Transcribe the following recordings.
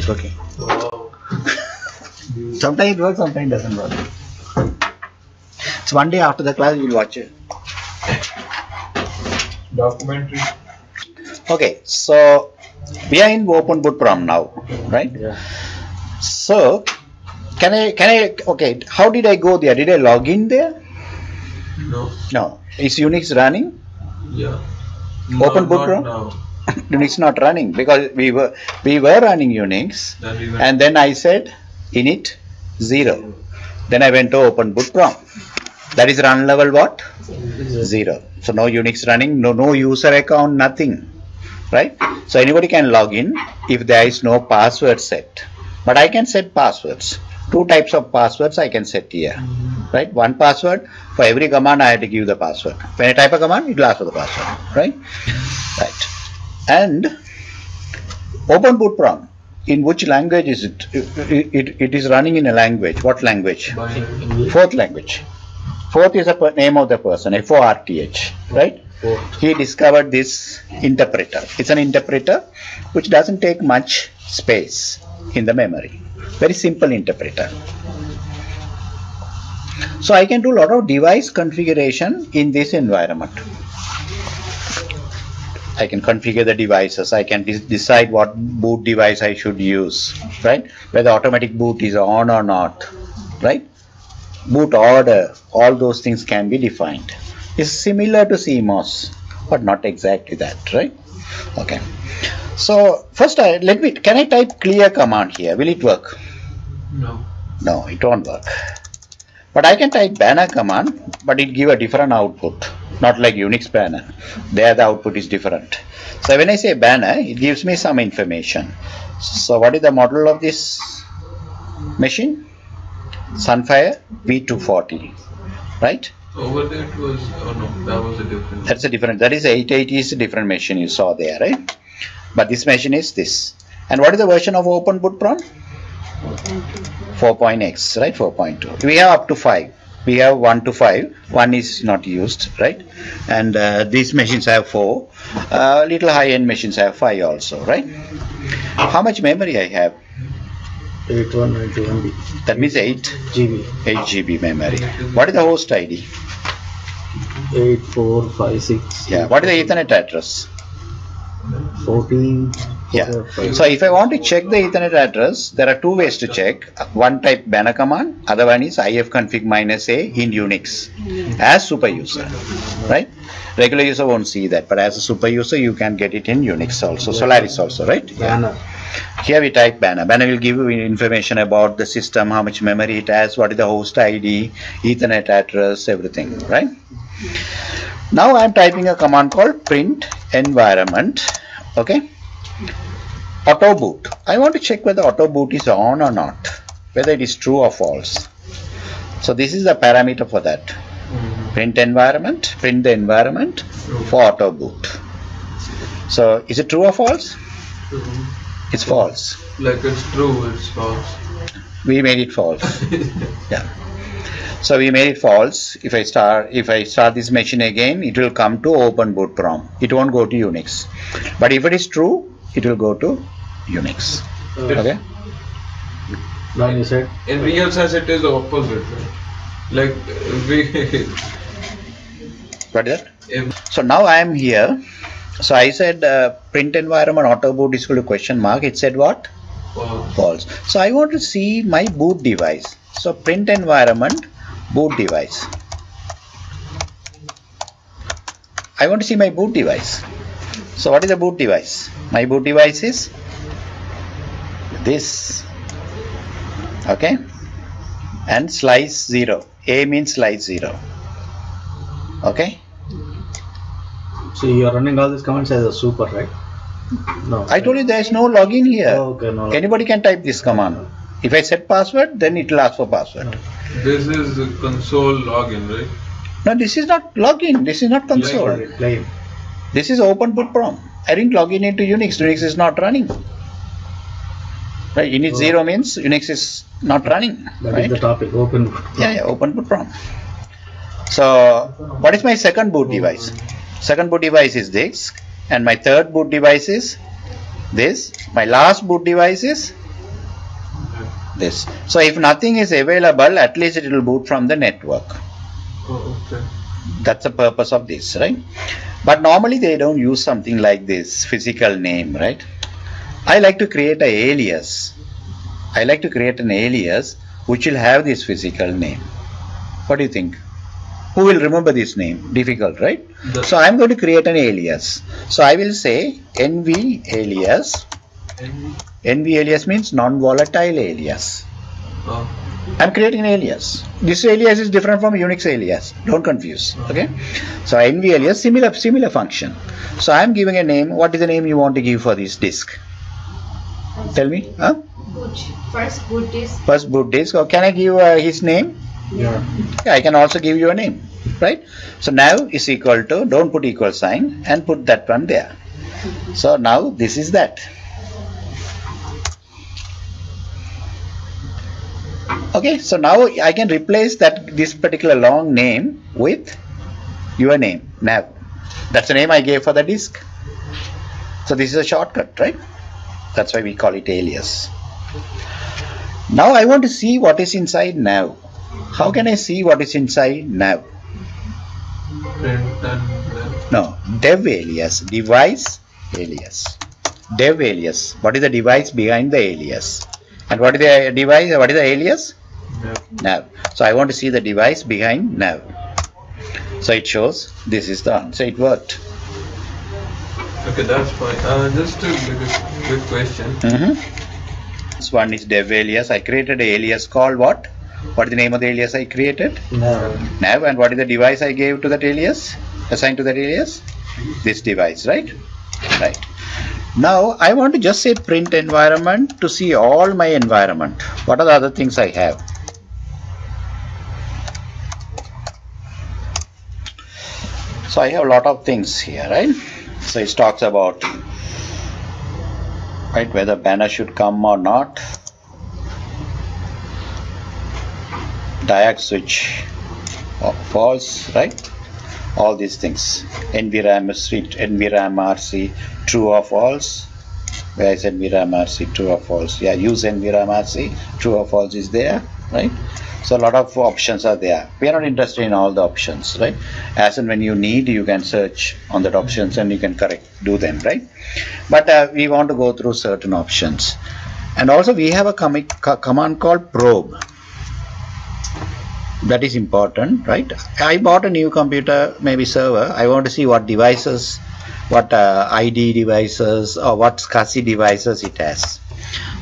it's working. Wow. Sometimes it works, sometimes it doesn't work. So one day after the class, you'll watch it. Documentary. Okay, so we are in open boot prom now, right? Yeah. So can I? Okay, how did I go there? Did I log in there? No. No. Is Unix running? Yeah. Open boot not prom? now. Unix not running because we were running Unix, Then we went and then I said init 0. Then I went to open boot prom. That is run level what? 0. So no Unix running, no user account, nothing, right? So anybody can log in if there is no password set. But I can set passwords. 2 types of passwords I can set here, right? One password for every command I have to give the password. When I type a command, it will ask for the password, right? Right. And open boot prom. In which language is it? It is running in a language. What language? Fourth language. Fourth is the name of the person, F-O-R-T-H, right? He discovered this interpreter. It's an interpreter which doesn't take much space in the memory. Very simple interpreter. So I can do a lot of device configuration in this environment. I can configure the devices. I can decide what boot device I should use, right? Whether automatic boot is on or not, right? Boot order, all those things can be defined. It's similar to CMOS, but not exactly that, right? Okay. So first, can I type clear command here? Will it work? No. No, it won't work. But I can type banner command, but it give a different output. Not like Unix banner. There the output is different. So when I say banner, it gives me some information. So what is the model of this machine? Sunfire V240, right? Over there it was, oh no, that was a different. That's a different, that is 880 is a different machine you saw there, right? But this machine is this. And what is the version of open boot prom? 4.x, right? 4.2. We have up to 5. We have 1 to 5. 1 is not used, right? And these machines have 4. Little high-end machines have 5 also, right? How much memory I have? 8191 MB. That means 8 GB. 8 GB memory. What is the host ID? 8456. Yeah. What is the Ethernet address? 14. Yeah. So if I want to check the Ethernet address, there are 2 ways to check. One type banner command, other one is ifconfig -a in Unix as super user, right? Regular user won't see that, but as a super user you can get it in Unix also, Solaris also, right? Banner. Here we type banner. Banner will give you information about the system, how much memory it has, what is the host ID, Ethernet address, everything, right? Now I am typing a command called print environment, okay? Auto boot. I want to check whether auto boot is on or not, whether it is true or false. So this is the parameter for that. Print environment, print the environment for auto boot. So is it true or false? It's false. Like it's true, it's false. We made it false. Yeah. So we made it false. If I start this machine again, it will come to open boot prom. It won't go to Unix. But if it is true, it will go to Unix. Okay. Now you said In real sense, it is the opposite. Right? Like we. What is that? So now I am here. So I said print environment auto boot is equal to question mark. It said what? False. False. So I want to see my boot device. So print environment boot device. I want to see my boot device. So what is the boot device? My boot device is this. Okay. And slice 0. A means slice 0. Okay. so you are running all these commands as a super, right? No. I told you there is no login here. Okay, no. Anybody can type this command. If I set password, then it will ask for password. This is the console login, right? No, this is not login. This is not console. Play. This is open boot prom. I didn't log in into Unix. Unix is not running. Right? Init 0 means Unix is not running. That right? is the topic. Open. Yeah, open boot prom. So, what is my second boot device? Second boot device is this, and my third boot device is this. My last boot device is this. So if nothing is available, at least it will boot from the network. Oh, okay. That's the purpose of this, right? But normally they don't use something like this, physical name, right? I like to create an alias. I like to create an alias which will have this physical name. What do you think? Who will remember this name? Difficult, right? So I'm going to create an alias. So I will say NV alias. NV alias means non-volatile alias. Oh. I'm creating an alias. This alias is different from Unix alias. Don't confuse. Okay. So NV alias, similar function. So I'm giving a name. What is the name you want to give for this disk? Tell me. Huh? First boot disk. First boot disk. Or can I give his name? Yeah. Yeah, I can also give you a name, right? So now is equal to, don't put equal sign and put that one there. So now this is that. Okay, so now I can replace this particular long name with your name, nav. That's the name I gave for the disk. So this is a shortcut, right? That's why we call it alias. Now I want to see what is inside nav. How can I see what is inside nav? Print and No, dev alias, device alias. Dev alias. What is the device behind the alias? And what is the device? What is the alias? Nav. So I want to see the device behind nav. So it shows this is the answer. It worked. Okay, that's fine. Just a quick question. This one is dev alias. I created an alias called what? What is the name of the alias I created? Nav. Nav. And what is the device I gave to that alias? Assigned to that alias? This device, right? Right. Now I want to just say print environment to see all my environment. What are the other things I have? So I have a lot of things here, right? So it talks about, right, whether banner should come or not. Diag switch false, right? All these things. Nvram RC true or false. Where is Nvram RC true or false? Yeah, use Nvram RC true or false is there, right? So a lot of options are there. We are not interested in all the options, right? As and when you need, you can search on that options and you can do them, right? But we want to go through certain options. And also we have a command called probe. That is important, right? I bought a new computer, maybe server. I want to see what devices, what ID devices or what SCSI devices it has.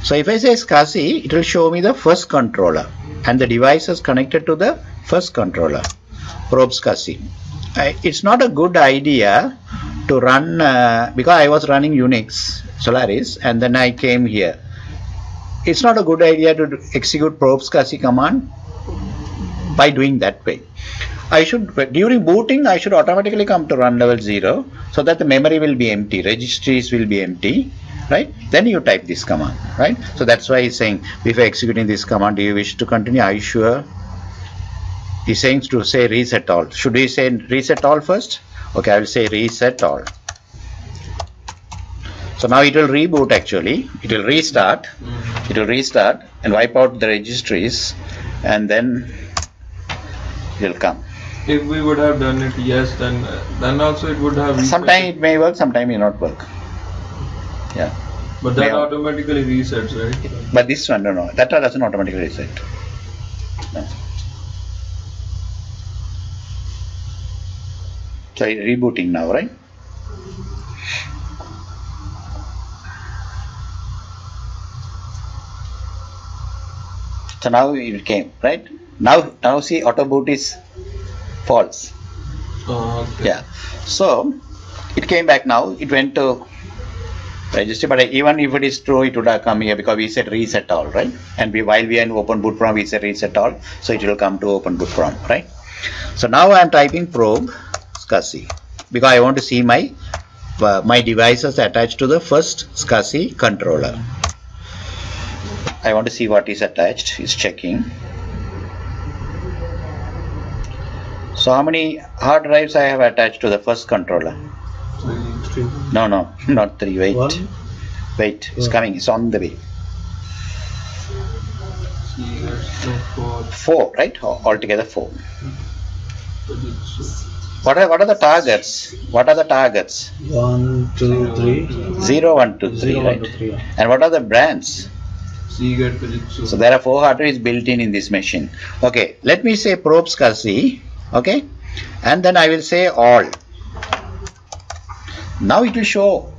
So if I say SCSI, it will show me the first controller and the devices connected to the first controller. Probe SCSI. It's not a good idea to run because I was running Unix Solaris and then I came here. It's not a good idea to execute probe SCSI command by doing that way. During booting, I should automatically come to run level 0 so that the memory will be empty, registries will be empty, right? Then you type this command, right? So that's why he's saying, before executing this command, do you wish to continue? Are you sure? He's saying to say reset all. Should we say reset all first? Okay, I will say reset all. So now it will reboot actually. It will restart. It will restart and wipe out the registries and then it will come. if we would have done it, yes, then also it would have. Sometime it may work, sometime it may not work. Yeah. But that automatically resets, right? But this one, no, that doesn't automatically reset. No. So it's rebooting now, right? So now it came, right? Now see, auto boot is false. Okay. Yeah. So it came back now. It went to register, but even if it is true, it would have come here because we said reset all, right? And while we are in open boot prompt, we said reset all, so it will come to open boot prompt, right? So now I am typing probe SCSI because I want to see my devices attached to the first SCSI controller. I want to see what is attached. It's checking. So how many hard drives I have attached to the first controller? No, not 3. Wait. One. Wait, it's coming. It's on the way. 4, right? Altogether 4. What are the targets? What are the targets? 1, 2, 3. 0, 1, 2, 3, 0, 1, right? 2, 3. And what are the brands? So there are 4 hard drives built in this machine. Okay, let me say probes C, okay, and then I will say all. Now it will show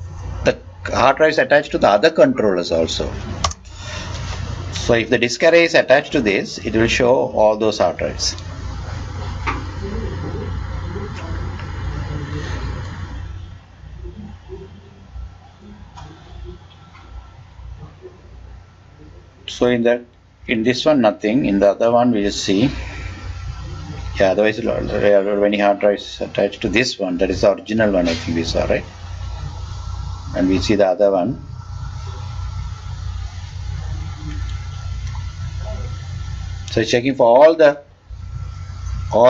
the hard drives attached to the other controllers also. So if the disk array is attached to this, it will show all those hard drives. So in this one nothing, in the other one we will see. Yeah, otherwise there are many hard drives attached to this one. That is the original one, I think we saw, right? And we see the other one. So it's checking for all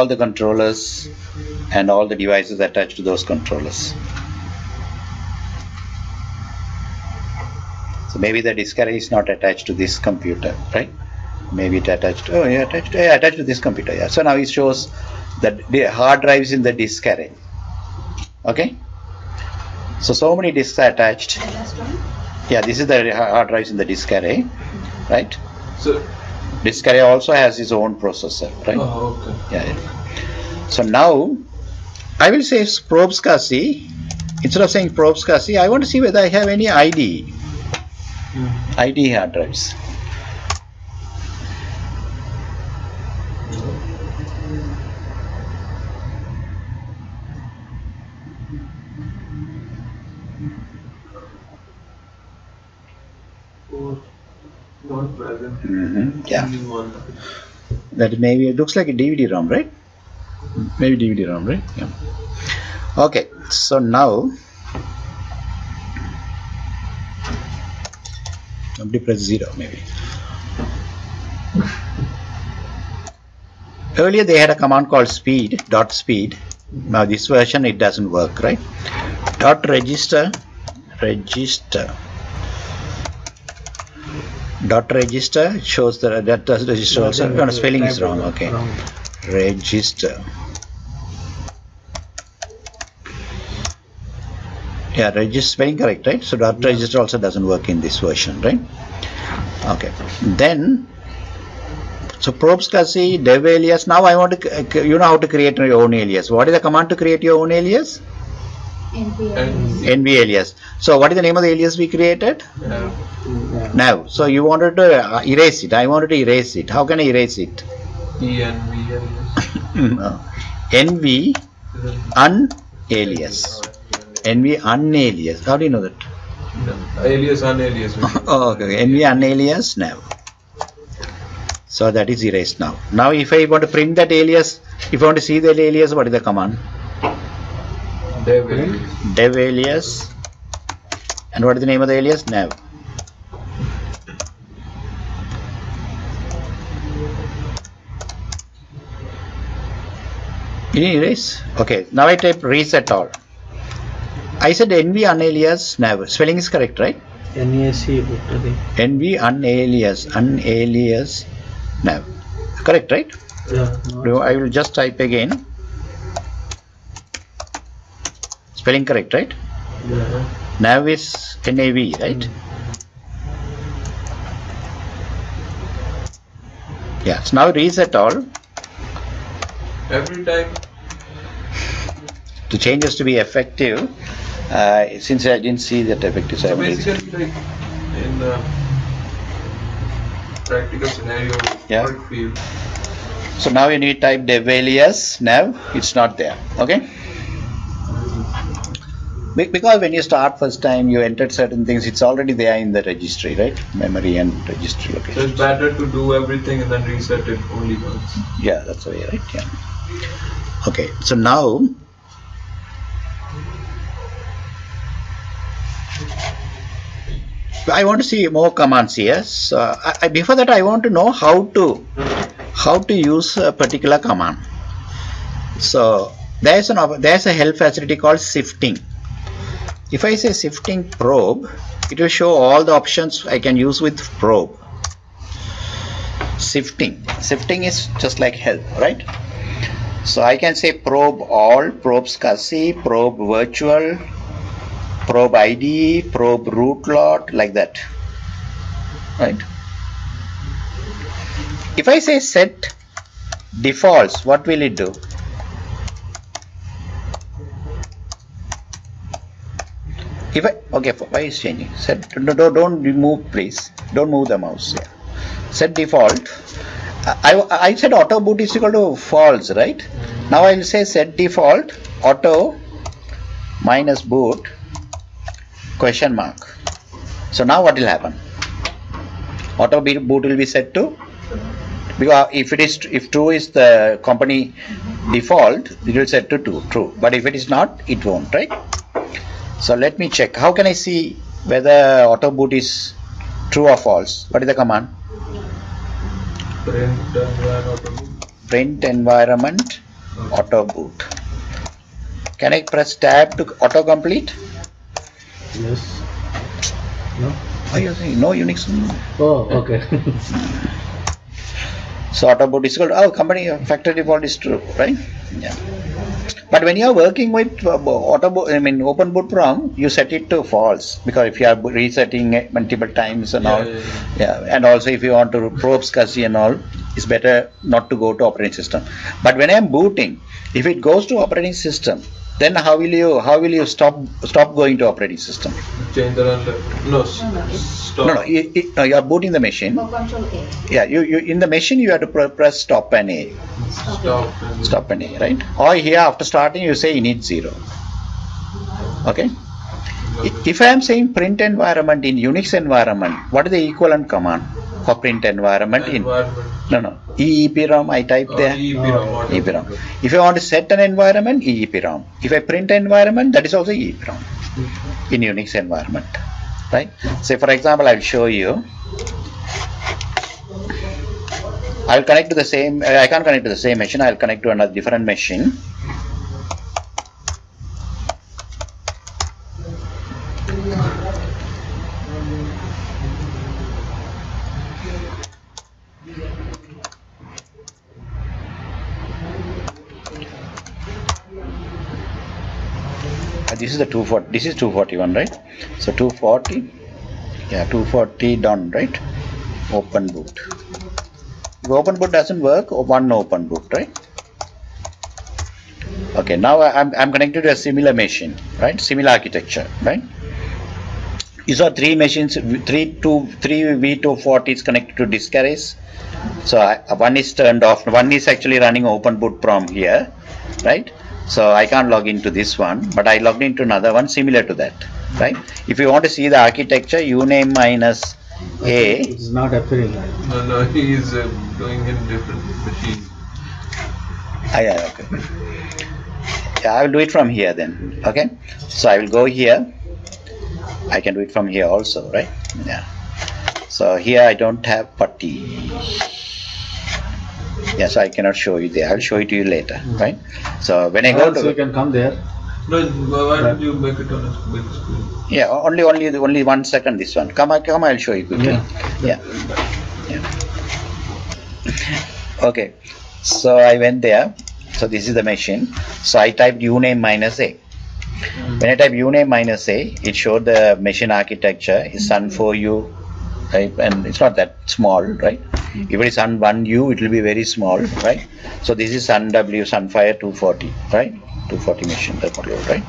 the controllers and all the devices attached to those controllers. So maybe the disk array is not attached to this computer, right? Maybe it attached. Oh, yeah, attached to this computer. Yeah. So now it shows that the hard drives in the disk array. Okay. So many disks are attached. Yeah, this is the hard drives in the disk array, right? So disk array also has its own processor, right? Oh, okay. Yeah. So now I will say probes C. Instead of saying probes C, I want to see whether I have any ID. ID hard drives. Not present. Yeah. That maybe it looks like a DVD-ROM, right? Maybe DVD-ROM, right? Yeah. Okay. So now somebody press 0 maybe. Earlier they had a command called speed. Now this version it doesn't work, right? Register. Register shows that does register also. No, spelling is wrong. Okay. Register. Yeah, register spelling correct, right? So register also doesn't work in this version, right? Okay. Then so probes C, dev alias. Now I want to, you know how to create your own alias. What is the command to create your own alias? NV alias. So what is the name of the alias we created? Now. So you wanted to erase it. I wanted to erase it. How can I erase it? ENV alias. NV unalias. NV unalias. How do you know that? Alias, unalias. Oh, okay. NV unalias now. So that is erased now. Now if I want to print that alias, if I want to see that alias, what is the command? Dev alias. Dev alias. And what is the name of the alias? Nav. You need erase? Okay. Now I type reset all. I said NV unalias nav. Spelling is correct, right? NAC. NV unalias nav. Correct, right? Yeah. No, I will just type again. Spelling correct, right? Yeah. Nav is NAV, right? Yeah. So now reset all. Every time. To changes to be effective. Since I didn't see that effective, so basically, like in practical scenario, yeah. Field. So now you need type dev alias nav. It's not there. Okay. Because when you start first time, you entered certain things. It's already there in the registry, right? Memory and registry location. So it's better to do everything and then reset it only once. Yeah, that's the way, right? Yeah. Okay. So now. I want to see more commands here. So before that, I want to know how to use a particular command. So there's a help facility called sifting. If I say sifting probe, it will show all the options I can use with probe. shifting. Shifting is just like help, right? So I can say probe all, probe SCSI, probe virtual, probe ID, probe root lot, like that, right? If I say set defaults, what will it do? If I, okay, why is changing? Set, don't remove, please. Don't move the mouse. Yeah. Set default. I said auto boot is equal to false, right? Now I will say set default auto minus boot question mark. So now what will happen? Auto boot will be set to, because if true is the company default, it will set to true. But if it is not, it won't, right? So let me check. How can I see whether auto boot is true or false? What is the command? Print environment auto boot. Can I press tab to auto complete? Yes. No. Why are you saying no Unix? Oh, okay. So auto boot is equal to, company factory default is true, right? Yeah. But when you are working with open boot PROM, you set it to false, because if you are resetting it multiple times and all, and also if you want to probe SCSI and all, it's better not to go to operating system. But when I am booting, if it goes to operating system, then how will you stop going to operating system? Change the run left. No, stop. No, you are booting the machine. For control A. Yeah, you in the machine you have to press stop and A. Stop and A, right? Or here after starting you say init 0. Okay. If I am saying print environment in Unix environment, what is the equivalent command for print environment in? No. EEPROM I type there. EEPROM. If I want to set an environment, EEPROM. If I print environment, that is also EEPROM in Unix environment, right? Say for example, I will show you. I will connect to the same. I can't connect to the same machine. I will connect to another different machine. This is the 240. This is 241, right? So 240. Yeah, 240 done, right? Open boot. If open boot doesn't work, one open boot, right? Okay, now I'm connected to a similar machine, right? Similar architecture, right? You saw three machines, three V240 is connected to disk arrays. So one is turned off. One is actually running open boot from here, right? So I can't log into this one, but I logged into another one similar to that, right? If you want to see the architecture, uname minus A. It's not appearing. No, he is doing in different machine. Yeah, okay. Yeah, I will do it from here then. Okay. So I will go here. I can do it from here also, right? Yeah. So here I don't have putty. Yeah, so I cannot show you there. I'll show it to you later, right? So when I go to, you can come there. No, why don't you make it on a big screen? Yeah, only 1 second. This one. Come, I'll show you quickly. Yeah. Okay. So I went there. So this is the machine. So I typed uname minus A. When I type uname minus A, it showed the machine architecture is Sun4U, right? And it's not that small, right? If it is Sun1U, it will be very small, right? So this is SunW, Sunfire 240, right? 240 machine, that model, right?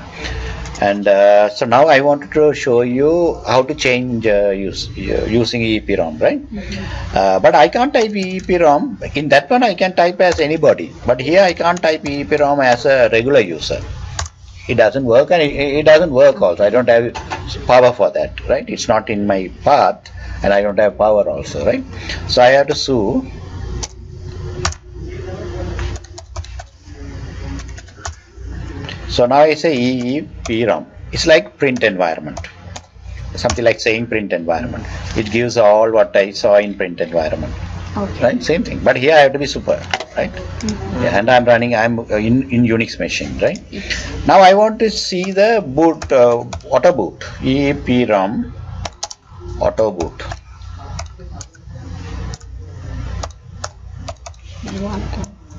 And so now I wanted to show you how to change using EEPROM, right? But I can't type EEPROM. In that one I can type as anybody, but here I can't type EEPROM as a regular user. It doesn't work, and it doesn't work also. I don't have power for that, right? It's not in my path, and I don't have power also, right? So I have to sue. So now I say EEPROM. It's like print environment. Something like saying print environment. It gives all what I saw in print environment. Okay. Right? Same thing. But here I have to be super, right? Yeah, and I'm in Unix machine, right? Now I want to see the boot, auto boot. EEPROM auto boot.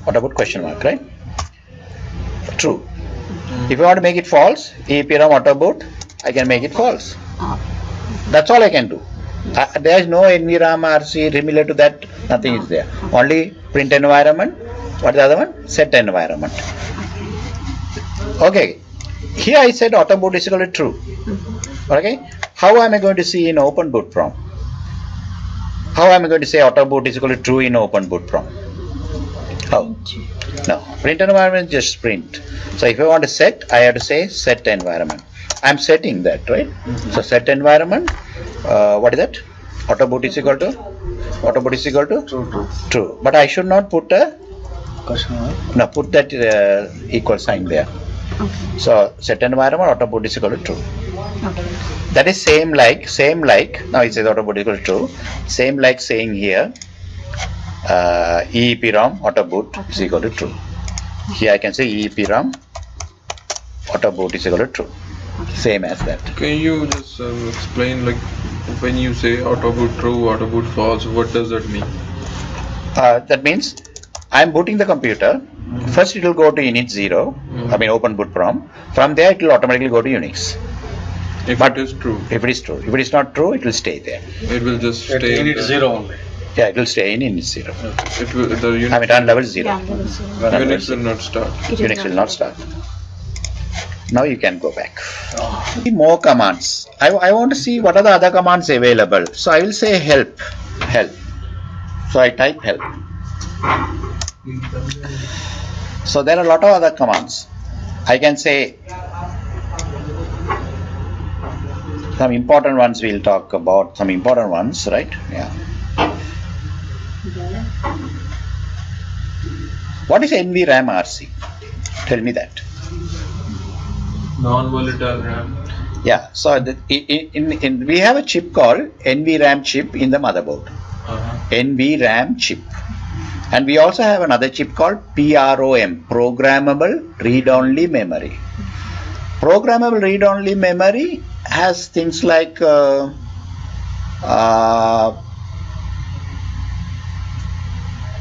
What about question mark, right? True. If I want to make it false, EEPROM auto boot, I can make it false. That's all I can do. There is no Nvram RC similar to that. Nothing is there. Only print environment. What is the other one? Set environment. Okay. Here I said auto boot is equal to true. Okay. How am I going to see in open boot prompt? How am I going to say auto boot is equal to true in open boot prompt? How? No. Print environment is just print. So if I want to set, I have to say set environment. I am setting that, right? So set environment. What is that? Auto boot is equal to? Auto boot is equal to? True. True. But I should not put a Question mark. no, put that equal sign there. Okay. So set environment auto boot is equal to true. Okay. That is same like now it says auto boot is equal to true. Same like saying here EEPROM auto boot is equal to true. Here I can say EEPROM auto boot is equal to true. Same as that. Can you just explain, like, when you say auto boot true, auto boot false, what does that mean? That means I am booting the computer. First it will go to init 0, I mean open boot prompt. From there it will automatically go to Unix. If But it is true, if it is true. If it is not true, it will stay there. it will just stay. Init 0 only. Yeah, it will stay in init 0. It will. The Unix, I mean run level 0. Yeah, that is Unix will not start. Unix will not start. Now you can go back. More commands. I want to see what are the other commands available. So I will say help. So I type help. So there are a lot of other commands. I can say some important ones. We'll talk about some important ones, right? Yeah. What is Nvram RC? Tell me that. Non-volatile RAM. Yeah. So we have a chip called Nvram chip in the motherboard. Nvram chip. And we also have another chip called PROM, Programmable Read-Only Memory. Programmable Read-Only Memory has things like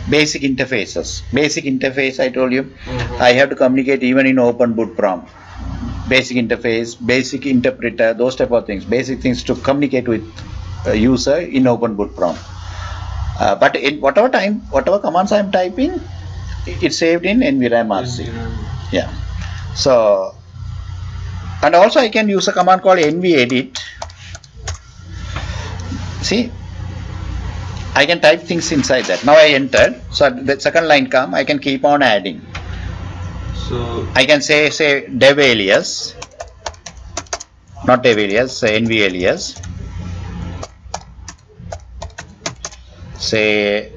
basic interfaces. Basic interface, I told you. I have to communicate even in open boot prompt. Basic interface, basic interpreter, those type of things. Basic things to communicate with a user in open boot prompt. But in whatever commands I am typing, it's saved in Nvram RC. Yeah. So, and also I can use a command called nvedit. See, I can type things inside that. Now I entered. So the second line come, I can keep on adding. So I can say dev alias, not dev alias, say nv alias. Say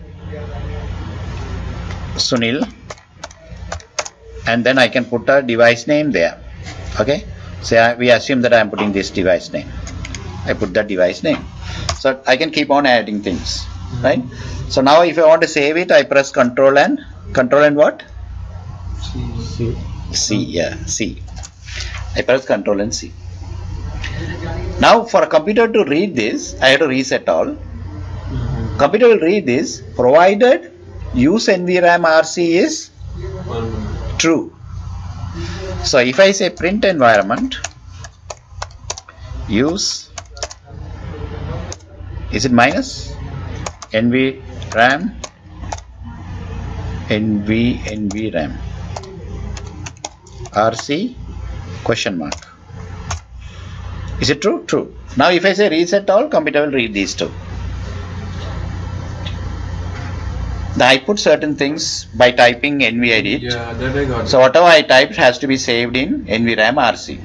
Sunil, and then I can put a device name there. Okay, so we assume that I am putting this device name. I put that device name, so I can keep on adding things, right? So now if I want to save it, I press control and what? C. Yeah, C. I press control and C. Now for a computer to read this, I have to reset all. Computer will read this provided use Nvram RC is true. So if I say print environment use, is it minus Nvram RC question mark. Is it true? True. Now if I say reset all, computer will read these two. I put certain things by typing nvedit. yeah, that I got. So whatever I typed has to be saved in Nvram RC.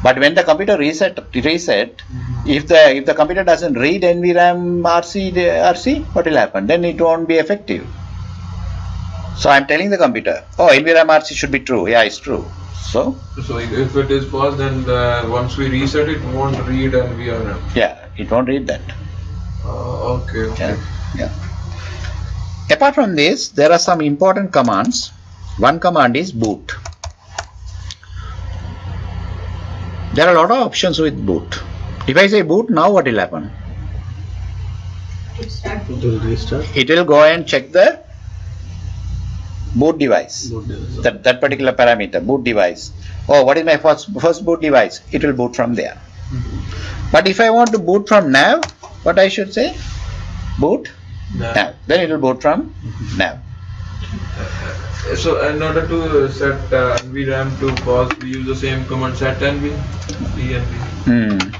But when the computer reset, if the computer doesn't read Nvram RC, what will happen? Then it won't be effective. So I'm telling the computer, oh, Nvram RC should be true. Yeah, it's true. So if it is false, then once we reset it, won't read NVRM. yeah, it won't read that. Okay. Yeah. Apart from this, there are some important commands. One command is boot. There are a lot of options with boot. If I say boot now, what will happen? It will restart. It will go and check the Boot device. Boot device. That particular parameter, boot device. Oh, what is my first boot device? It will boot from there. But if I want to boot from nav, what I should say? Boot nav. Then it will boot from nav. So in order to set Nvram to false, we use the same command set nv, env.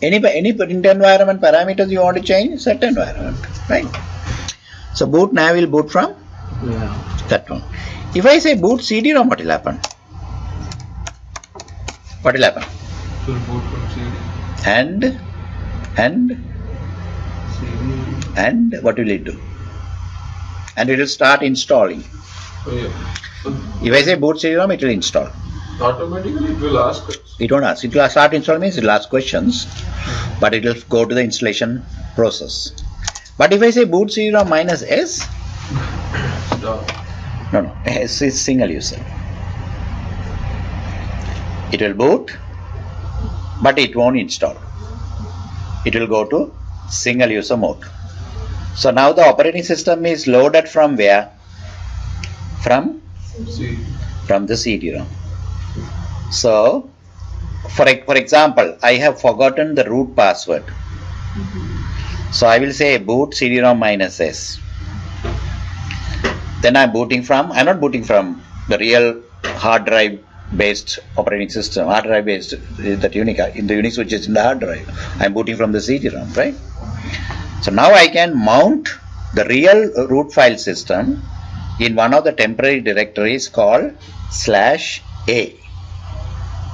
Any print environment parameters you want to change, set environment, right? So boot nav will boot from that one. If I say boot CD-ROM, what will happen? What will happen? So boot from CD. And what will it do? And it will start installing. So yeah. So If I say boot CD-ROM, it will install. automatically it will ask us. It won't ask. It will start installing means it will ask questions, but it will go to the installation process. But if I say boot CD-ROM minus S, Stop. no, S is single user. It will boot, but it won't install. It will go to single user mode. So now the operating system is loaded from where? From the CD-ROM. So, for example, I have forgotten the root password. So I will say boot CD-ROM minus S. Then I'm not booting from the real hard drive based operating system, hard drive based that Unix, in the Unix which is in the hard drive. I'm booting from the CD-ROM, right? So now I can mount the real root file system in one of the temporary directories called /A.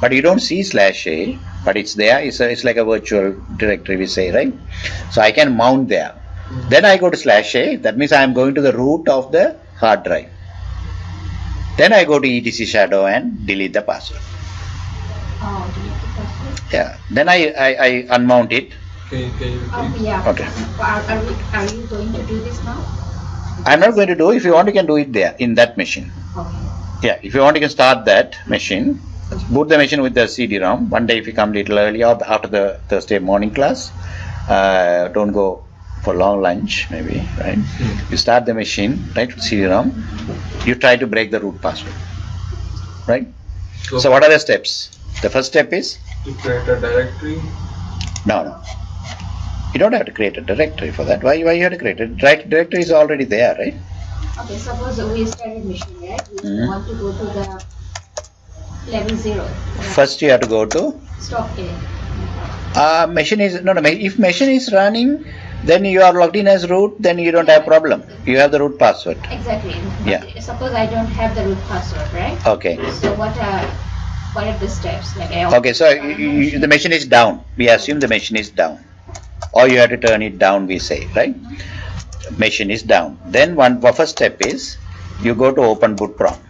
But you don't see /A, but it's there. It's like a virtual directory, we say, right? So I can mount there. Then I go to /A. That means I am going to the root of the hard drive. Then I go to etc shadow and delete the password. Oh, delete the password. Yeah. Then I unmount it. Can you Yeah. Okay. Are you going to do this now? I'm not going to do. If you want, you can do it there in that machine. Okay. Yeah. If you want, you can start that machine. Boot the machine with the CD-ROM. One day, if you come a little early or after the Thursday morning class, don't go for long lunch, maybe, right? You start the machine, right, with CD-ROM. You try to break the root password, right? So what are the steps? The first step is to create a directory? no. You don't have to create a directory for that. Why you have to create it? Directory is already there, right? Okay, suppose we started machine, right? We want to go to the level 0. First you have to go to Stop A. machine is no. If machine is running, then you are logged in as root. Then you don't have problem. You have the root password. Exactly. Yeah. Suppose I don't have the root password, right? Okay. So what are the steps? Like Okay. So the machine is down. We assume the machine is down, or you have to turn it down. We say, right? Machine is down. Then first step is you go to open boot prompt.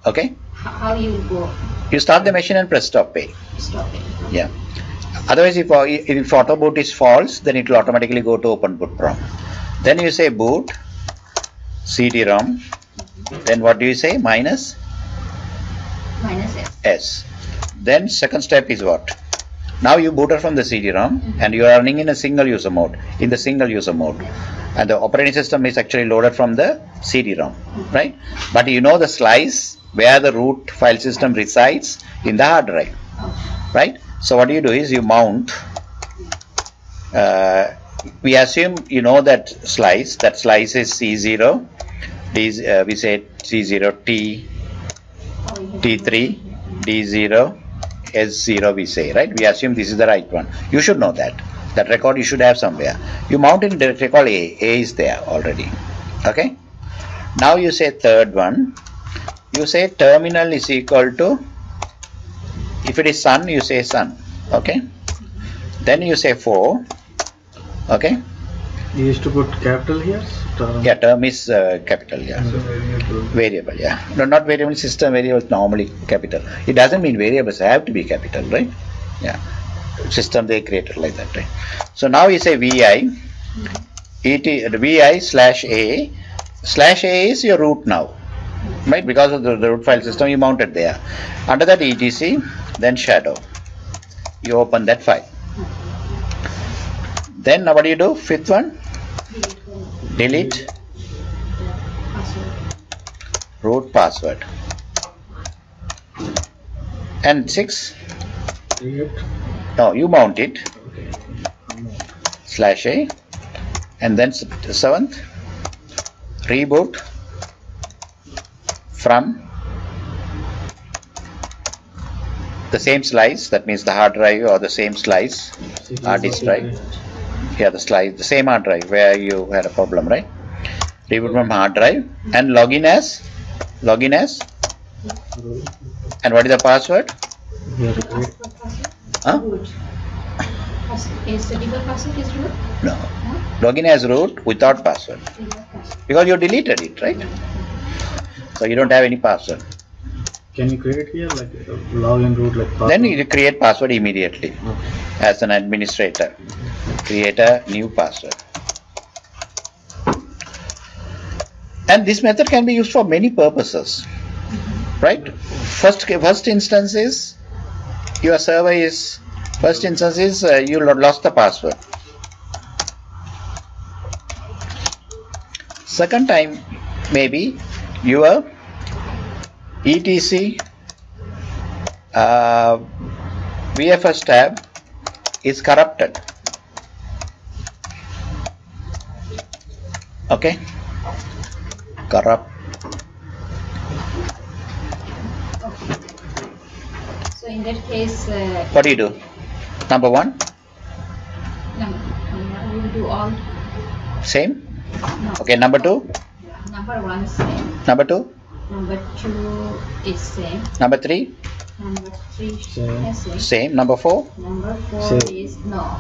Okay. How you go? You start the machine and press stop A. Stop it. Yeah. Otherwise, if auto boot is false, then it will automatically go to open boot prompt. Then you say boot CD-ROM. Then what do you say? Minus S. Then second step is what? Now you booted from the CD-ROM and you are running in a single user mode. In the single user mode, and the operating system is actually loaded from the CD-ROM, right? But you know the slice where the root file system resides in the hard drive, right? So what you do is you mount. We assume you know that slice. That slice is C0. We say C0 T, T3, D0, S0. We say, right? We assume this is the right one. You should know that. That record you should have somewhere. You mount in directory called A. A is there already. Okay. Now you say third one. You say terminal is equal to. If it is sun, you say sun. Okay. Then you say 4. Okay. You used to put capital here? Term. Yeah, term is capital. Yeah. So Variable. Yeah. No, not variable. System variables normally capital. It doesn't mean variables have to be capital, right? Yeah. System they created like that, right? So now you say VI, VI /A. /A is your root now, right? Because of the root file system you mounted there. Under that etc, then shadow. You open that file. Then now what do you do? Fifth one, delete password. Root password. And 6? Create. No, you mount it. Okay. /a. And then 7th, reboot from the same slice, that means the hard drive or the same slice, hard disk drive. Here the slice, the same hard drive where you had a problem, right? Reboot from hard drive and login as, and what is the password? Here, create. Huh? Root. Is the default password is root? No. Login as root without password. Default password. Because you deleted it, right? So you don't have any password. Can you create here like login root like password? Then you create password immediately. Okay. As an administrator, create a new password. And this method can be used for many purposes, right? First instance is your server is, first instance is you lost the password. Second time, maybe your etc VFS tab is corrupted. Okay, corrupt. So in that case, What do you do? Number 1, we will do all. same. No. Okay, number 2, Number 1 is same. number 2, Number 2 is same. number 3, Number 3 Same. is same. same. Number 4, Number 4 Same. is no.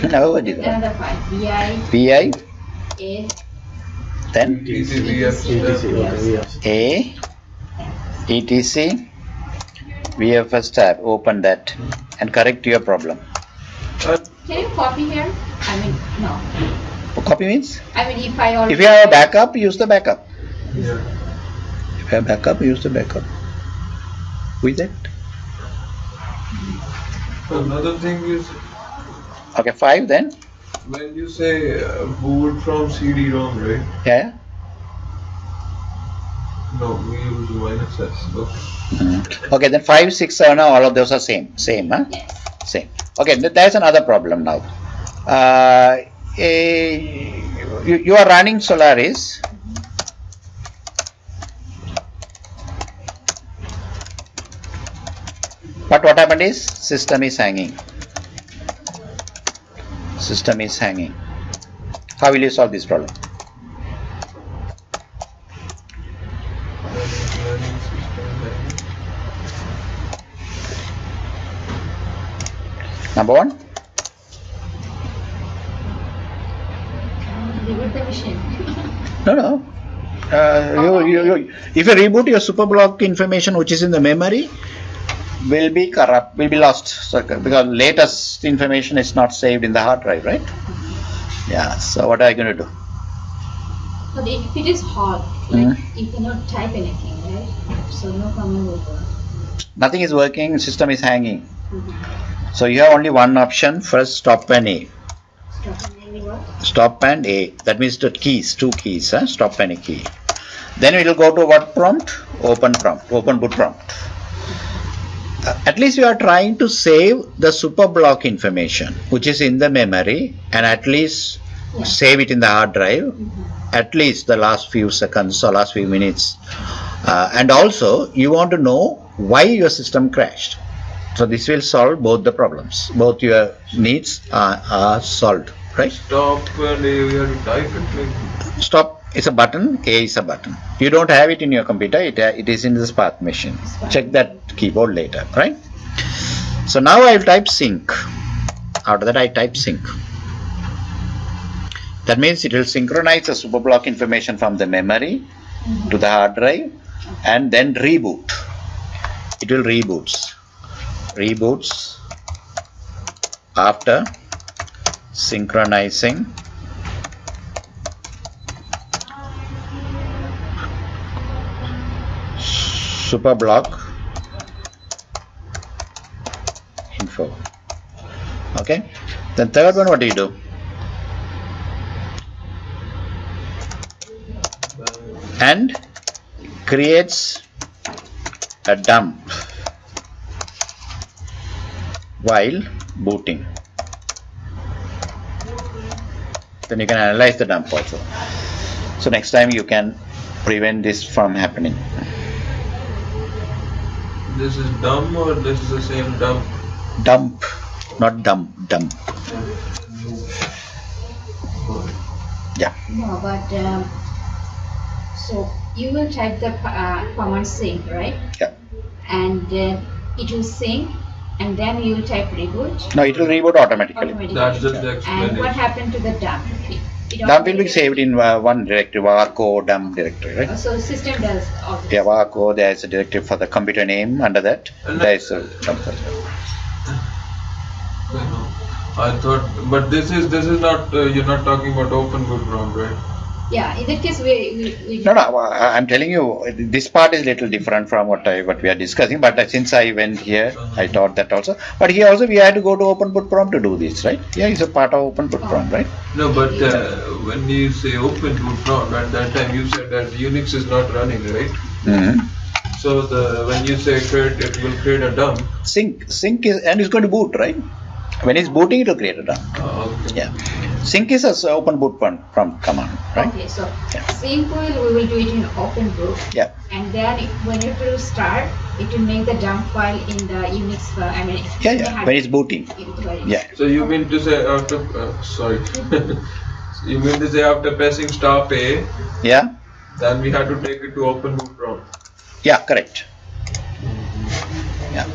no, what is that? Another 5. VI VI, A then etc. Okay, yes. A, etc, VFS tab, open that and correct your problem. Can you copy here? I mean, no. Copy means? I mean, if I already. If you have a backup, use the backup. Yeah. If you have backup, use the backup. With that. Another thing is Okay, 5 then. when you say boot from CD-ROM, right? Yeah. No, we use -s. Okay. Okay, then 5, 6, 7, all of those are same. Same, huh? Yes. Same. Okay, there's another problem now. You are running Solaris. But what happened is system is hanging. System is hanging. How will you solve this problem? Number 1. Reboot the machine. No. If you reboot your superblock information which is in the memory, will be corrupt, will be lost. So, because latest information is not saved in the hard drive, right? Yeah. So what are you going to do? But if it is hard, like you cannot type anything, right? So no command will work. Nothing is working. System is hanging. So you have only one option. First, stop and A. Stop and any what? Stop and A. That means the keys, 2 keys. Stop and A key. Then we will go to what prompt? Open prompt. Open boot prompt. At least you are trying to save the super block information which is in the memory and at least save it in the hard drive at least the last few seconds or last few minutes, and also you want to know why your system crashed. So this will solve both the problems, both your needs are solved, right? Stop and you have to type it like. Stop is a button, A is a button. You don't have it in your computer, it is in the Spark machine. Check that keyboard later, right? So now I will type sync. After that I type sync. That means it will synchronize the superblock information from the memory to the hard drive and then reboot. It will reboots after synchronizing superblock info. Okay, then third one, what do you do? and creates a dump while booting. Then you can analyze the dump also. So next time you can prevent this from happening. This is dumb or this is the same dump? Dump, not dump, dump. Yeah. No, but so you will type the command sync, right? Yeah. And it will sync, and then you will type reboot. No, it will reboot automatically. That's just the And explanation. what happened to the dump? Dump will be saved in one directory, Vaco dump directory, right? So system does all this. Yeah, Vaco, there is a directory for the computer name. Under that, there is a dump. I thought, but this is not you're not talking about open boot ROM, right? Yeah, in that case we No, I'm telling you, this part is little different from what we are discussing. But since I went here, I taught that also. But here also we had to go to open boot ROM to do this, right? Yeah, it's a part of open boot ROM, right? No, but when you say open boot ROM, at that time you said that Unix is not running, right? Mm-hmm. So when you say create, it will create a dump. Sync is, and it's going to boot, right? When it's booting, it will create a dump. Okay. Yeah. Sync is a open boot from command, right? Okay, so Yeah. sync we will do it in open boot. Yeah. And then when it will start, it will make the dump file in the Unix. Yeah. When it's booting. Yeah. So you mean to say after sorry, you mean to say after pressing stop A, Yeah. then we had to take it to open boot ROM. Yeah. Correct. Yeah.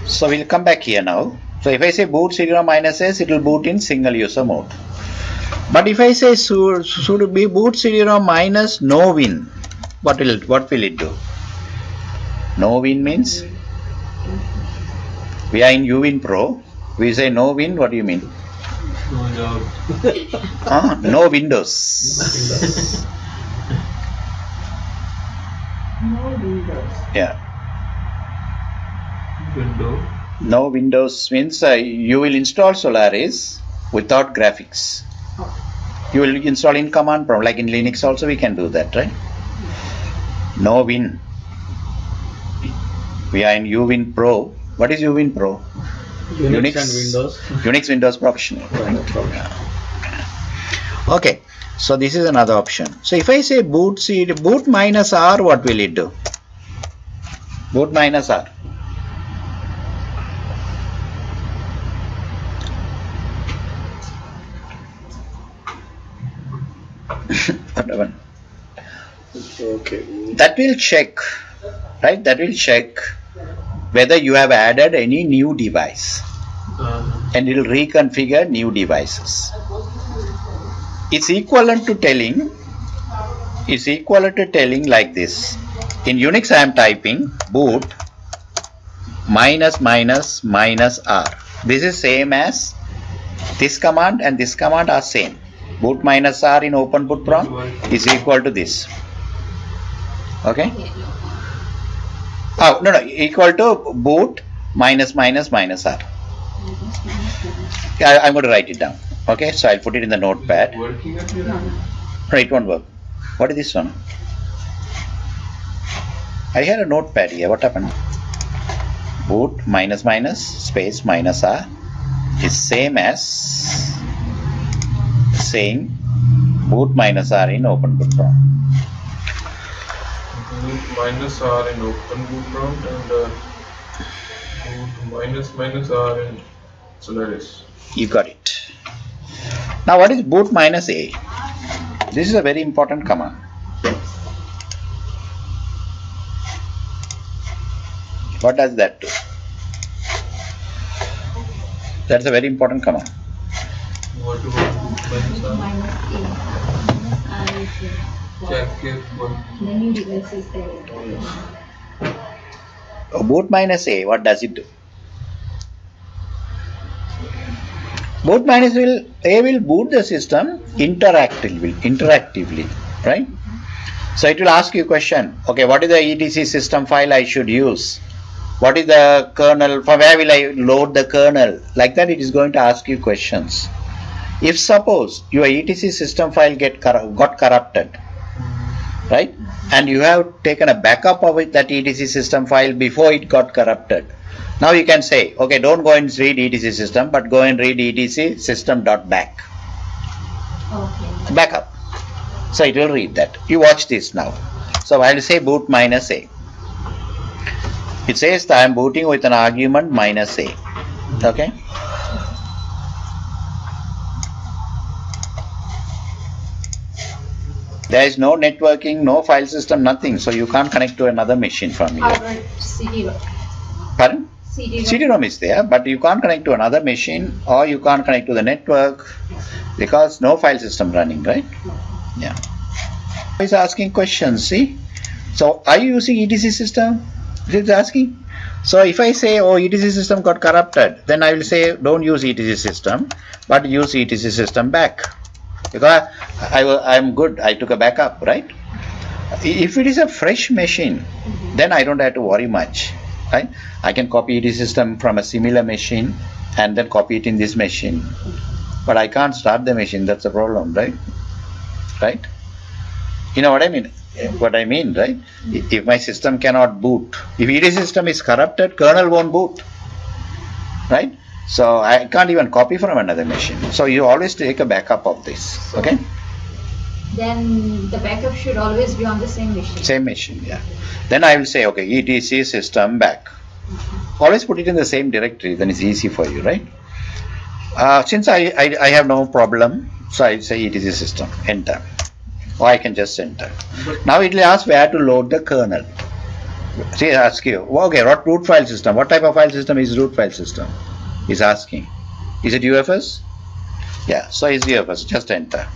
So we'll come back here now. So if I say boot CD-ROM -S, it will boot in single user mode. But if I say should be boot CD-ROM minus no win, what will it do? No win means we are in UWin Pro. We say no win. What do you mean? No job. No Windows. No Windows. Yeah. Window. No Windows means you will install Solaris without graphics. You will install in command prompt, like in Linux also we can do that, right? No Win. We are in UWin Pro. What is UWin Pro? Unix and Windows. Unix Windows Professional. Okay, so this is another option. So if I say boot minus R, what will it do? Boot minus R. Okay. That will check, right? That will check whether you have added any new device, and it will reconfigure new devices. It's equivalent to telling like this. In Unix I am typing boot minus minus minus R. This is same as this command, and this command are same. Boot minus R in open boot prompt is equal to this. Okay? Oh, no, equal to boot minus minus minus R. Yeah, I'm going to write it down. Okay, so I'll put it in the notepad. Working at your No, it won't work. What is this one? I had a notepad here. What happened? Boot minus minus space minus R is same as saying boot minus R in open boot prompt. boot minus R in open boot prompt and boot minus minus R in Solaris. You got it. Now what is boot minus A? This is a very important command. What does that do? That's a very important command. What about boot minus R? Minus A. Minus R is Check if one. the new device is there. Boot minus A, what does it do? Boot minus A will boot the system interactively, right? So it will ask you a question. Okay, what is the etc system file I should use? What is the kernel? From where will I load the kernel? Like that, it is going to ask you questions. If suppose your etc system file got corrupted, right? And you have taken a backup of it, that etc system file before it got corrupted. Now you can say, okay, don't go and read etc system, but go and read etc system.back. Okay. Backup. So it will read that. You watch this now. So I'll say boot minus a. It says that I am booting with an argument minus a. Okay. There is no networking, no file system, nothing. So you can't connect to another machine from here. Our CD-ROM. Pardon? CD-ROM. CD-ROM is there, but you can't connect to another machine, or you can't connect to the network because no file system running, right? Yeah. He's asking questions, see? So are you using etc system? He's asking. So if I say, oh, etc system got corrupted, then I will say don't use etc system, but use etc system back. Because I'm good, I took a backup, right? If it is a fresh machine, then I don't have to worry much, right? I can copy etc system from a similar machine and then copy it in this machine. But I can't start the machine, that's the problem, right? Right? You know what I mean? What I mean, right? If my system cannot boot, if etc system is corrupted, kernel won't boot, right? So I can't even copy from another machine. So you always take a backup of this, okay? Then the backup should always be on the same machine. Same machine, yeah. Then I will say, okay, etc system back. Always put it in the same directory, then it's easy for you, right? Since I have no problem, so I say etc system, enter. Or I can just enter. Now it will ask where to load the kernel. See, ask you, okay, what root file system? What type of file system is root file system? Is asking. Is it UFS? Yeah, so it's UFS, just enter.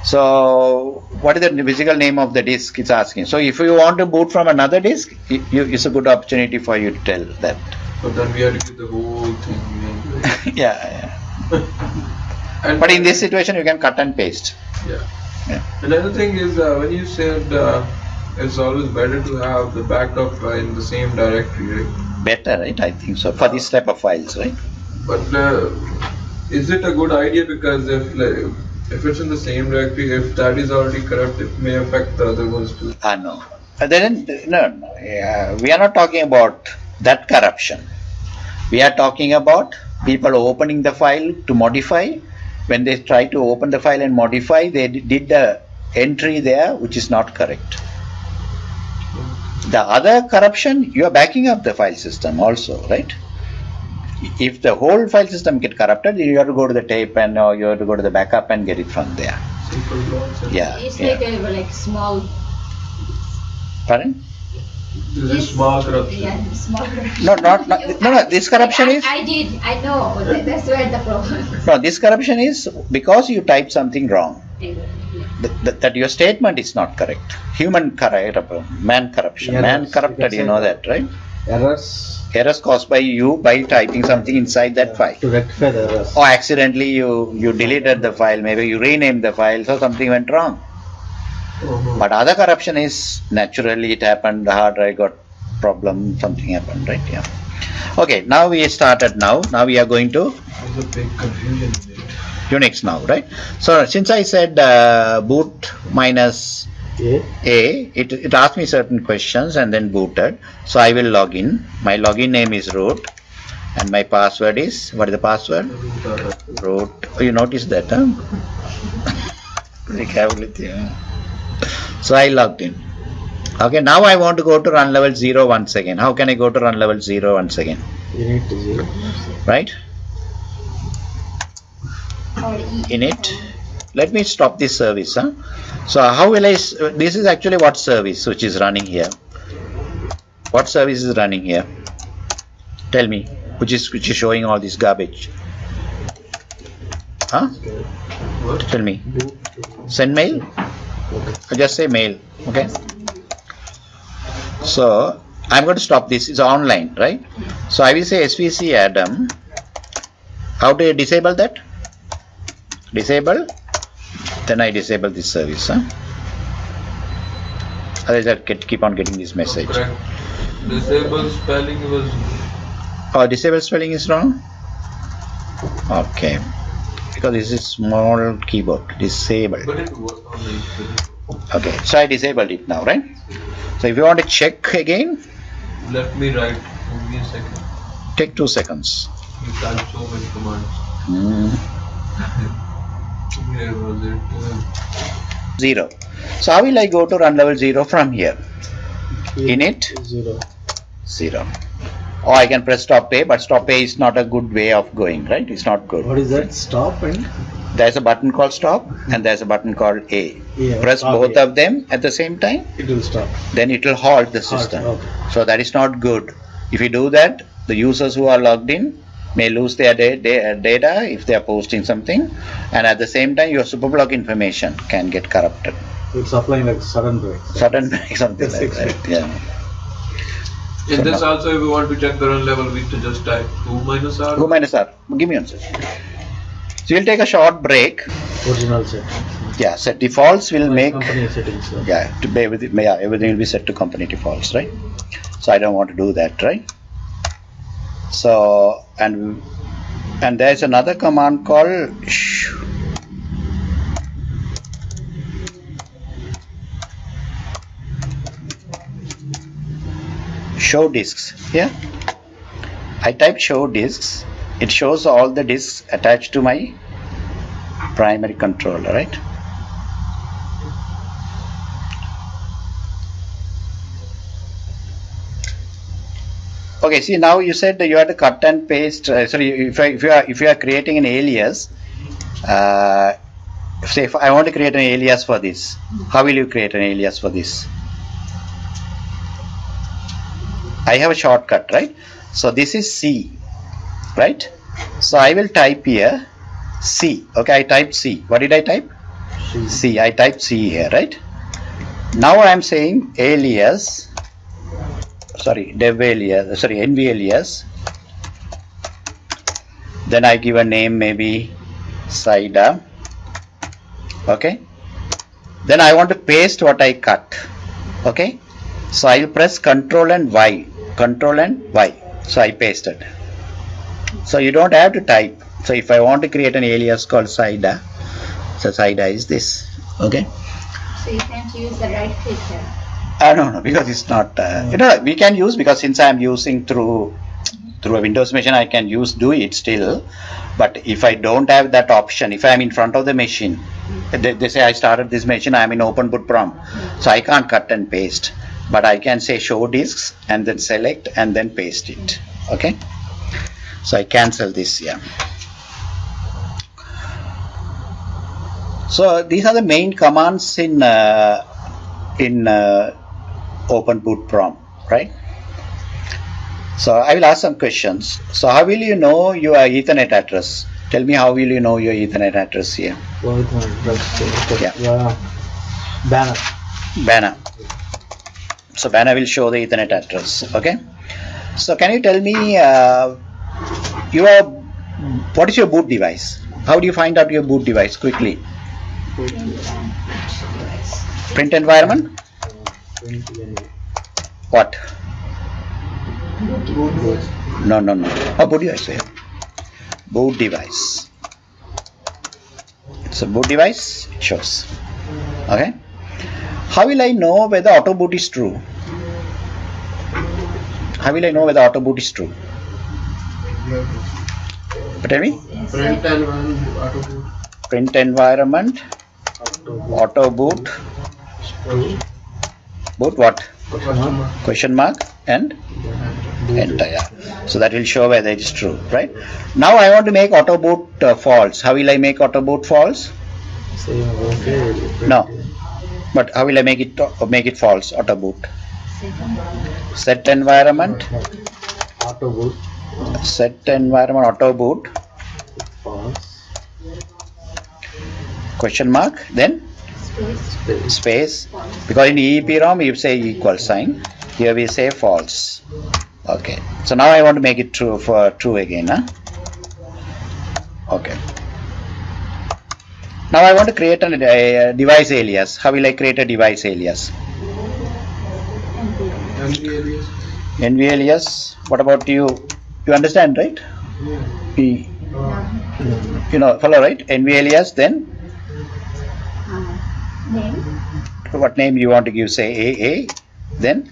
So what is the physical name of the disk? It's asking. So if you want to boot from another disk, it's a good opportunity for you to tell that. But then we have to do the whole thing. Yeah. And But in this situation, you can cut and paste. Yeah. Yeah. Another thing is when you said it's always better to have the backup in the same directory, right? Better, right? I think so. For this type of files, right? But is it a good idea? Because if it's in the same directory, if that is already corrupt, it may affect the other ones too. No. No. Yeah, we are not talking about that corruption. We are talking about people opening the file to modify. When they try to open the file and modify, they did the entry there which is not correct. The other corruption, you are backing up the file system also, right? If the whole file system get corrupted, you have to go to the tape and you have to go to the backup and get it from there. Yeah. It's Yeah. like small. Pardon? This is small corruption. Yeah, small corruption. No. This corruption is. I know. That's where the problem is. No, this corruption is because you typed something wrong. That your statement is not correct. Human corruption, man corruption. Errors, Man corrupted, you know that, right? Errors caused by you by typing something inside that file. To rectify the errors. Or accidentally you deleted the file, maybe you renamed the file, so something went wrong. But other corruption is naturally it happened, the hard drive got problem, something happened, right? Yeah. Okay, now we started now. Now we are going to There's a big confusion in it. Unix now, right? So since I said boot minus A, it asked me certain questions and then booted. So I will log in. My login name is root and my password is, what is the password? Root. Oh, you noticed that, huh? Very careful with you. So I logged in. Okay, now I want to go to run level 0 once again. How can I go to run level 0 once again? You need to 0. Right? Or Init. Let me stop this service. Huh? So how will I, this is actually what service which is running here. What service is running here? Tell me, which is showing all this garbage. Huh? What? Tell me. Send mail? Just say mail. Okay. So I'm going to stop this. It's online, right? So I will say svc Adam. How do you disable that? Disable. Then I disable this service. Huh? Otherwise I keep on getting this message. Correct. Disable spelling was. Oh, disable spelling is wrong? Okay. because this is small keyboard. Disable. But it was on Okay, so I disabled it now, right? So if you want to check again, let me write. Give me a second. take 2 seconds. You type so many commands. Where was it? 0. So how will I go to run level 0 from here? Init 0. Or I can press stop A, but stop A is not a good way of going, right? It's not good. What is that? Stop and There's a button called stop and there's a button called A. Yeah, Press stop both A. of them at the same time, it will stop. then it will halt the system. Okay. So that is not good. If you do that, the users who are logged in may lose their data if they are posting something, and at the same time your superblock information can get corrupted. It's applying like sudden break. Sudden something like that. Yeah. In So this now- also, if we want to check the run level, we to just type 2 minus R. 2 minus R. Give me one second. So we'll take a short break. Original set. Yeah, set defaults will make. Company settings. Yeah, to be with it, yeah, everything will be set to company defaults, right? So I don't want to do that, right? So and there's another command called show disks. Here I type show disks. It shows all the disks attached to my primary controller, right? Okay, see now you said that you have to cut and paste. Sorry, if you are creating an alias, say if I want to create an alias for this, how will you create an alias for this? I have a shortcut, right? So this is C, right? So I will type here C. Okay, I typed C. What did I type? C. I typed C here, right? Now I am saying alias. Sorry, dev alias, sorry, nv alias. Then I give a name, maybe Saida. Okay. Then I want to paste what I cut. Okay. So I will press Control and Y. Control and Y. So I pasted. So you don't have to type. So if I want to create an alias called Saida, so Saida is this. Okay. So you can't use the right click here. No, because it's not. We can use, because since I am using through a Windows machine, I can do it still. But if I don't have that option, if I am in front of the machine, they say I started this machine, I am in open boot prom, so I can't cut and paste. But I can say show disks and then select and then paste it. Okay. So I cancel this here. So these are the main commands in open boot prom, right? So I will ask some questions. So how will you know your Ethernet address? Tell me, how will you know your Ethernet address here? Yeah. Banner. Banner. So banner will show the Ethernet address. Okay. So can you tell me what is your boot device? How do you find out your boot device quickly? Print environment? What? No. Oh, boot device. Yeah. Boot device. So boot device, it shows. Okay. How will I know whether auto boot is true? How will I know whether auto boot is true? Tell me. Print environment, auto boot. Print environment, auto boot. Boot what? Question mark and enter. Yeah. So that will show whether it is true, right? Now I want to make auto boot false. How will I make auto boot false? No. But how will I make it false? Auto boot. Set environment. Auto boot. Set environment auto boot. False. Question mark. Then space. Because in EEPROM you say equal sign. Here we say false. Okay. So now I want to make it true for true again. Huh? Okay. Now I want to create a device alias. How will I create a device alias? NV alias. NV alias. What about you? You understand, right? Yeah. P. You know, follow, right? NV alias, then Name what name you want to give, say AA, then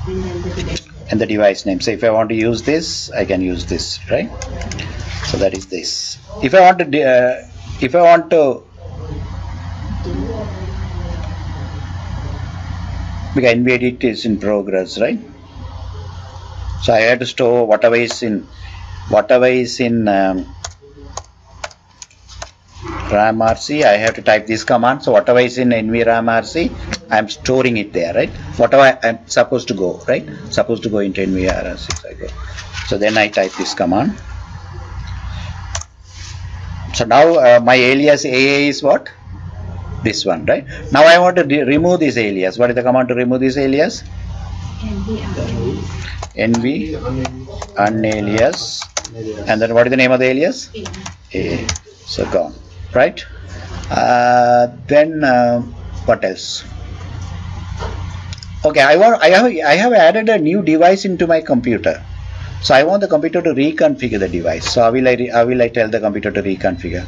and then the device. and the device name. So if I want to use this, I can use this, right? So that is this. If I want to because NV edit is in progress, right? So I have to store whatever is in RAM RC. I have to type this command. So whatever is in Nvram RC, I am storing it there, right? Whatever I am supposed to go, right? Supposed to go into Nvram RC. So I go. So then I type this command. So now my alias AA is what? This one, right? Now I want to remove this alias. What is the command to remove this alias? NV unalias. And then what is the name of the alias? AA. So gone, right? Then what else? Okay, I have added a new device into my computer. So I want the computer to reconfigure the device. So how will I tell the computer to reconfigure?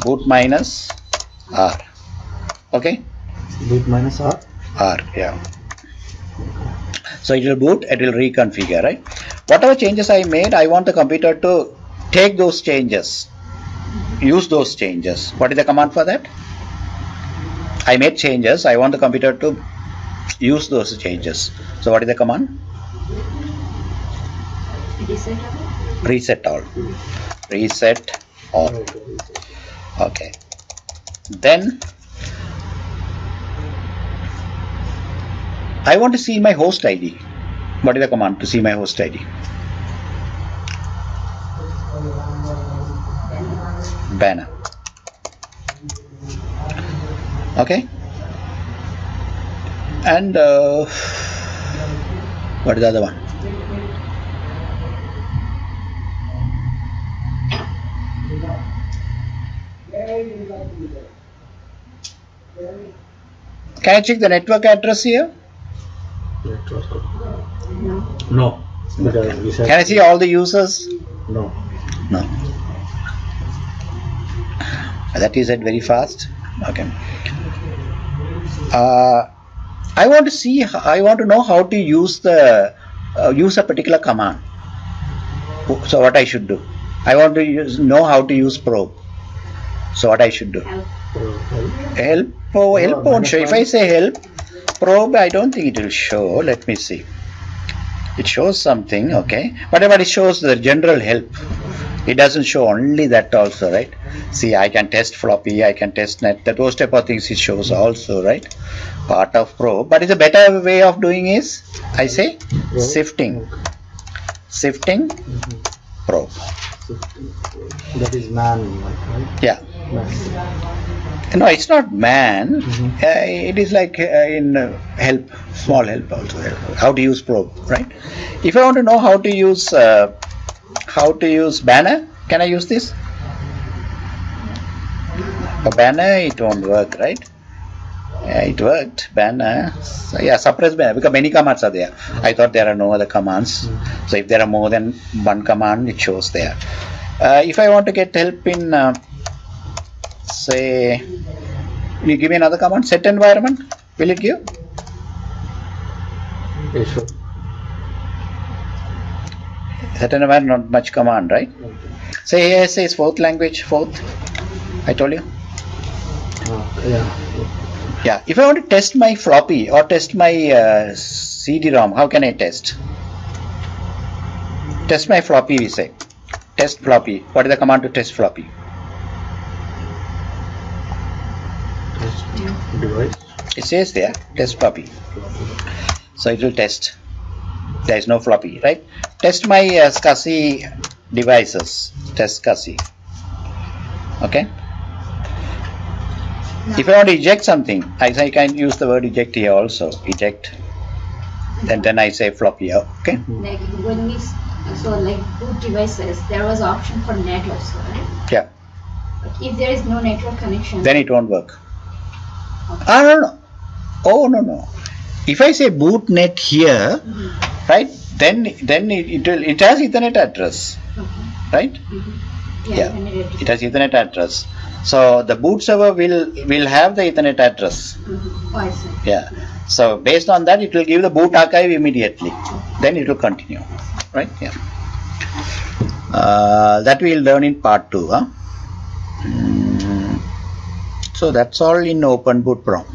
Boot minus R. Okay? Boot minus R? R, yeah. So it will boot, it will reconfigure, right? Whatever changes I made, I want the computer to take those changes, use those changes. What is the command for that? I made changes, I want the computer to use those changes. So what is the command? Reset all. Reset all. Okay. Then I want to see my host ID. What is the command to see my host ID? Banner. Okay. And what is the other one? Can I check the network address here? No. Because we said Can I see all the users? no. No. That is said very fast. Okay. I want to see. I want to know how to use the use a particular command. So what I should do? I want to know how to use probe. So what I should do? Help. Oh, help won't show. If I say help, probe, I don't think it will show. Let me see. It shows something, okay. Whatever it shows the general help. It doesn't show only that also, right? See, I can test floppy, I can test net. Those type of things it shows also, right? Part of probe. But it's a better way of doing is, I say, sifting. Sifting, probe. That is man, right? Yeah. Man. No, it's not man. It is like in help, small help also. How to use probe, right? If I want to know how to use banner, can I use this? For banner, it won't work, right? Yeah, it worked. Banner. So, yeah, suppress banner because many commands are there. I thought there are no other commands. So if there are more than one command, it shows there. If I want to get help in say, you give me another command, set environment, will it give? Yes, sure. Set environment, not much command, right? Say here says fourth language, fourth. I told you. Yeah. Yeah. If I want to test my floppy or test my CD-ROM, how can I test? Test my floppy, we say. Test floppy. What is the command to test floppy? Device. It says there, test floppy. So it will test. There is no floppy, right? Test my SCSI devices. Test SCSI. Okay. If I want to eject something, I can use the word eject here also. Eject. Then I say floppy. Okay. Like when we like boot devices, there was option for net also, right? Yeah. But if there is no network connection, Then it won't work. No. Oh no. If I say boot net here, right? then it has Ethernet address, Okay. right? Yeah. It has Ethernet address. So the boot server will have the Ethernet address. Oh, I see. Yeah. So based on that, it will give the boot archive immediately. Then it will continue, right? Yeah. That we'll learn in part 2. So that's all in Open Boot Prom.